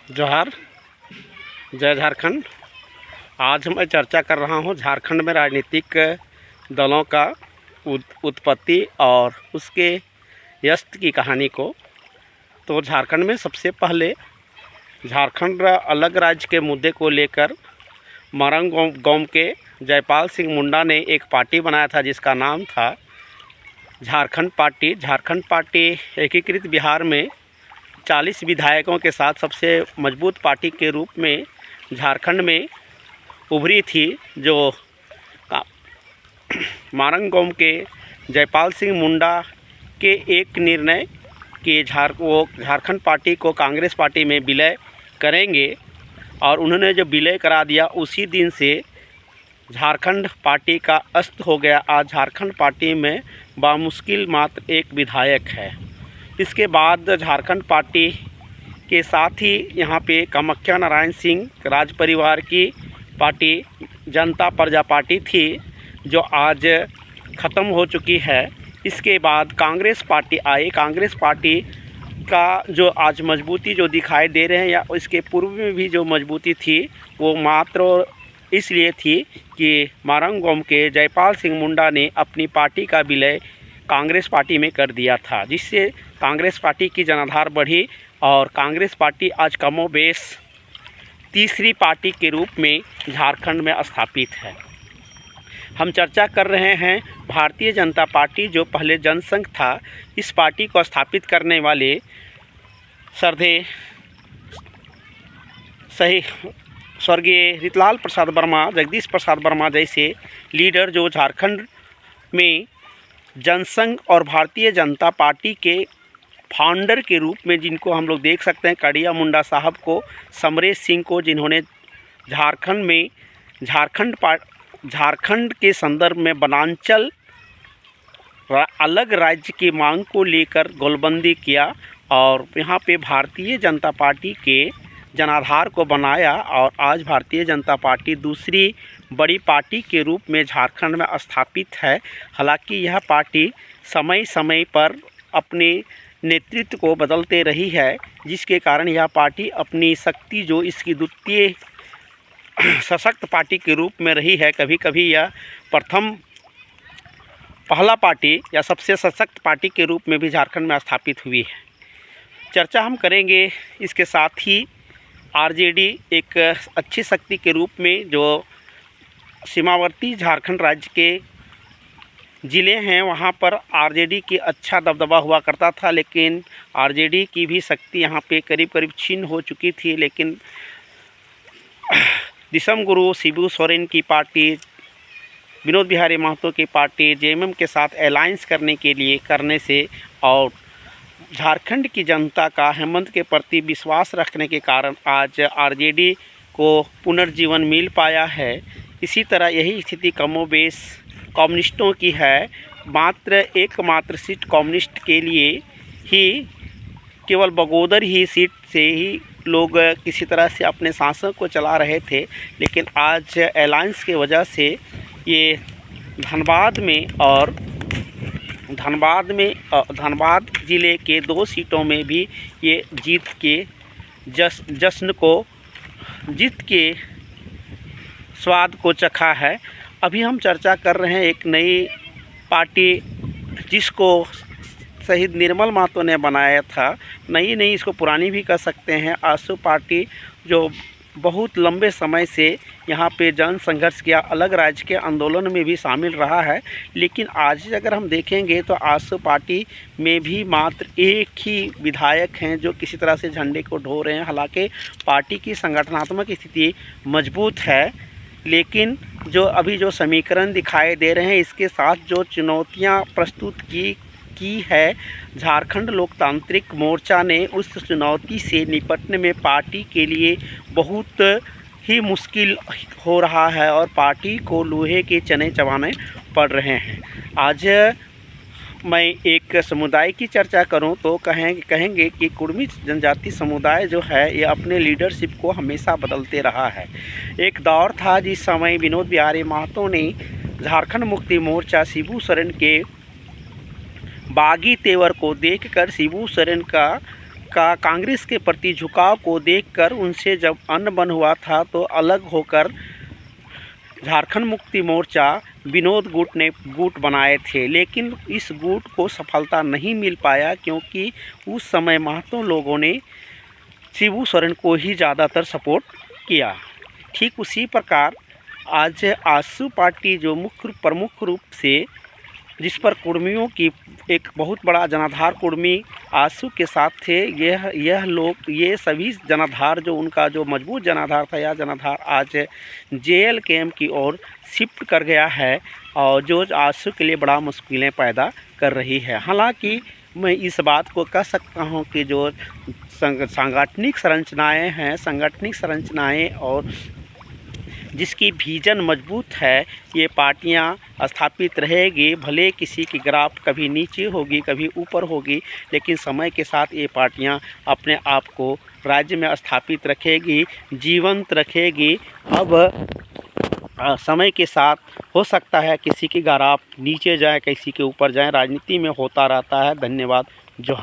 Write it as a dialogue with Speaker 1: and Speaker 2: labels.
Speaker 1: जोहार, जय झारखंड। आज मैं चर्चा कर रहा हूं झारखंड में राजनीतिक दलों का उत्पत्ति और उसके यस्त की कहानी को। तो झारखंड में सबसे पहले झारखंड अलग राज्य के मुद्दे को लेकर मारंग गांव के जयपाल सिंह मुंडा ने एक पार्टी बनाया था जिसका नाम था झारखंड पार्टी। झारखंड पार्टी एकीकृत बिहार में 40 विधायकों के साथ सबसे मजबूत पार्टी के रूप में झारखंड में उभरी थी, जो मारंग गांव के जयपाल सिंह मुंडा के एक निर्णय कि वो झारखंड पार्टी को कांग्रेस पार्टी में विलय करेंगे, और उन्होंने जो विलय करा दिया उसी दिन से झारखंड पार्टी का अस्त हो गया। आज झारखंड पार्टी में बामुश्किल मात्र एक विधायक है। इसके बाद झारखंड पार्टी के साथ ही यहाँ पे कामाख्या नारायण सिंह राज परिवार की पार्टी जनता प्रजा पार्टी थी, जो आज ख़त्म हो चुकी है। इसके बाद कांग्रेस पार्टी आई। कांग्रेस पार्टी का जो आज मजबूती जो दिखाई दे रहे हैं, या इसके पूर्व में भी जो मजबूती थी, वो मात्र इसलिए थी कि मारंग गांव के जयपाल सिंह मुंडा ने अपनी पार्टी का विलय कांग्रेस पार्टी में कर दिया था, जिससे कांग्रेस पार्टी की जनाधार बढ़ी और कांग्रेस पार्टी आज कमोबेश तीसरी पार्टी के रूप में झारखंड में स्थापित है। हम चर्चा कर रहे हैं भारतीय जनता पार्टी, जो पहले जनसंघ था। इस पार्टी को स्थापित करने वाले श्रद्धेय स्वर्गीय रीतलाल प्रसाद वर्मा, जगदीश प्रसाद वर्मा जैसे लीडर जो झारखंड में जनसंघ और भारतीय जनता पार्टी के फाउंडर के रूप में, जिनको हम लोग देख सकते हैं, कड़िया मुंडा साहब को, समरेश सिंह को, जिन्होंने झारखंड में झारखंड के संदर्भ में वनांचल अलग राज्य की मांग को लेकर गोलबंदी किया और यहाँ पे भारतीय जनता पार्टी के जनाधार को बनाया। और आज भारतीय जनता पार्टी दूसरी बड़ी पार्टी के रूप में झारखंड में स्थापित है। हालांकि यह पार्टी समय समय पर अपने नेतृत्व को बदलते रही है, जिसके कारण यह पार्टी अपनी शक्ति, जो इसकी द्वितीय सशक्त पार्टी के रूप में रही है, कभी कभी यह पहला पार्टी या सबसे सशक्त पार्टी के रूप में भी झारखंड में स्थापित हुई है। चर्चा हम करेंगे। इसके साथ ही आरजेडी एक अच्छी शक्ति के रूप में, जो सीमावर्ती झारखंड राज्य के ज़िले हैं, वहाँ पर आरजेडी की अच्छा दबदबा हुआ करता था, लेकिन आरजेडी की भी शक्ति यहाँ पे करीब करीब छीन हो चुकी थी। लेकिन दिसम गुरु शिबू सोरेन की पार्टी, विनोद बिहारी महतो की पार्टी जेएमएम के साथ अलायंस करने से और झारखंड की जनता का हेमंत के प्रति विश्वास रखने के कारण आज आरजेडी को पुनर्जीवन मिल पाया है। इसी तरह यही स्थिति कमोबेश कम्युनिस्टों की है। एकमात्र सीट कम्युनिस्ट के लिए ही, केवल बगोदर ही सीट से ही लोग किसी तरह से अपने शासन को चला रहे थे, लेकिन आज अलायंस के वजह से ये धनबाद ज़िले के 2 सीटों में भी ये जीत के स्वाद को चखा है। अभी हम चर्चा कर रहे हैं एक नई पार्टी, जिसको शहीद निर्मल महतो ने बनाया था। नई इसको पुरानी भी कह सकते हैं। आसू पार्टी, जो बहुत लंबे समय से यहाँ पे जन संघर्ष किया, अलग राज्य के आंदोलन में भी शामिल रहा है, लेकिन आज अगर हम देखेंगे तो आसू पार्टी में भी मात्र एक ही विधायक हैं जो किसी तरह से झंडे को ढो रहे हैं। हालांकि पार्टी की संगठनात्मक स्थिति मजबूत है, लेकिन जो समीकरण दिखाई दे रहे हैं, इसके साथ जो चुनौतियाँ प्रस्तुत की है झारखंड लोकतांत्रिक मोर्चा ने, उस चुनौती से निपटने में पार्टी के लिए बहुत ही मुश्किल हो रहा है और पार्टी को लोहे के चने चबाने पड़ रहे हैं। आज मैं एक समुदाय की चर्चा करूं तो कहेंगे कि कुर्मी जनजाति समुदाय जो है, ये अपने लीडरशिप को हमेशा बदलते रहा है। एक दौर था जिस समय विनोद बिहारी महतो ने झारखंड मुक्ति मोर्चा शिबू सोरेन के बागी तेवर को देखकर शिबू सोरेन का कांग्रेस के प्रति झुकाव को देखकर उनसे जब अनबन हुआ था तो अलग होकर झारखंड मुक्ति मोर्चा विनोद गुट ने गुट बनाए थे, लेकिन इस गुट को सफलता नहीं मिल पाया क्योंकि उस समय महतो लोगों ने शिबू सोरेन को ही ज़्यादातर सपोर्ट किया। ठीक उसी प्रकार आज आजसू पार्टी जो मुख्य प्रमुख रूप से जिस पर कुर्मियों की एक बहुत बड़ा जनाधार कुर्मी आजसू के साथ थे, यह लोग ये सभी जनाधार जो उनका जो मजबूत जनाधार था, यह जनाधार आज JLKM की ओर शिफ्ट कर गया है और जो आजसू के लिए बड़ा मुश्किलें पैदा कर रही है। हालांकि मैं इस बात को कह सकता हूं कि जो सांगठनिक संरचनाएं हैं, सांगठनिक संरचनाएं और जिसकी विजन मजबूत है, ये पार्टियां स्थापित रहेगी। भले किसी की ग्राफ कभी नीचे होगी कभी ऊपर होगी, लेकिन समय के साथ ये पार्टियां अपने आप को राज्य में स्थापित रखेगी, जीवंत रखेगी। अब समय के साथ हो सकता है किसी की ग्राफ नीचे जाए किसी के ऊपर जाए, राजनीति में होता रहता है। धन्यवाद। जो